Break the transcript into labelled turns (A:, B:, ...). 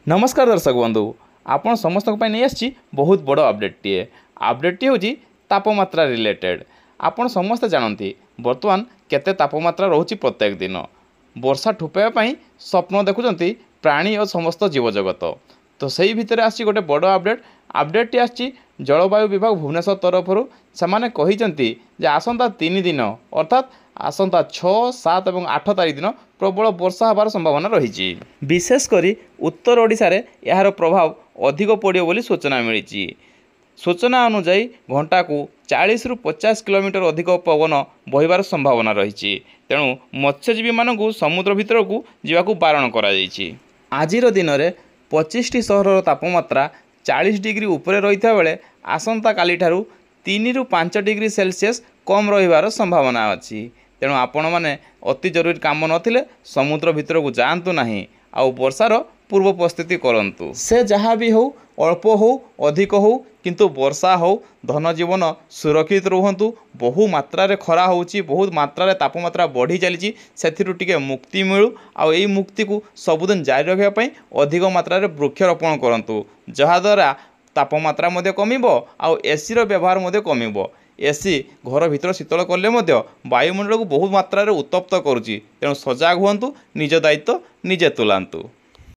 A: नमस्कार दर्शक बंधु आपण समस्त नहीं आसी बहुत बड़ अपडेट हूँ तापमात्रा रिलेटेड। आपण समस्ते जानती बर्तमान केते तापमात्रा रोचे प्रत्येक दिन वर्षा ठुपाई स्वप्न देखुंत प्राणी और समस्त जीवजगत। तो सही भितर आसी गोटे बड़ अपडेट आसी जलवायु विभाग भुवनेश्वर तरफ से आसंता 3 दिन अर्थात आसंता 6, 7 और 8 तारीख दिन प्रबल वर्षा होबार संभावना रही। विशेषकर उत्तर ओडिशा रे यार प्रभाव अधिक पड़ो बोली सूचना मिली। सूचना अनुजाई घंटा को 40 ରୁ 50 किलोमीटर अधिक पवन बहिबार संभावना रही। तेणु मत्स्यजीवी मानू समुद्र भितर को जावाक बारण कर। आज दिन में 25टी सहर तापमात्रा 40 डिग्री उपरे रही बेले आसंता काली ठारू 3 ରୁ 5 डिग्री सेल्सियस कम रहिबार संभावना अच्छी। तेणु आपण मैंने अति जरूरी काम नथिले समुद्र भितर को जातु नहीं आउ वर्षार पूर्व प्रस्तुति करंतु। से जहाँ भी हो अल्प हो अधिक हो किंतु वर्षा हो धनजीवन सुरक्षित रुहंतु। बहु मात्रा रे खरा होउची, बहुत मात्रा रे तापमात्रा बढ़ी चली से मुक्ति मिलू आ मुक्ति को सबुदिन जारी रखापी अधिक मात्रा रे वृक्षरोपण करंतु जहाद्वारा तापमात्रा मध्य कमिबो आ एसी रो व्यवहार मध्य कमिबो। एसी घर भीतर शीतल कले वायुमंडल को बहुत मात्रा रे उत्तप्त करुच्ची। तेणु सजग हुंतु, निज दायित्व निजे तुलांतु।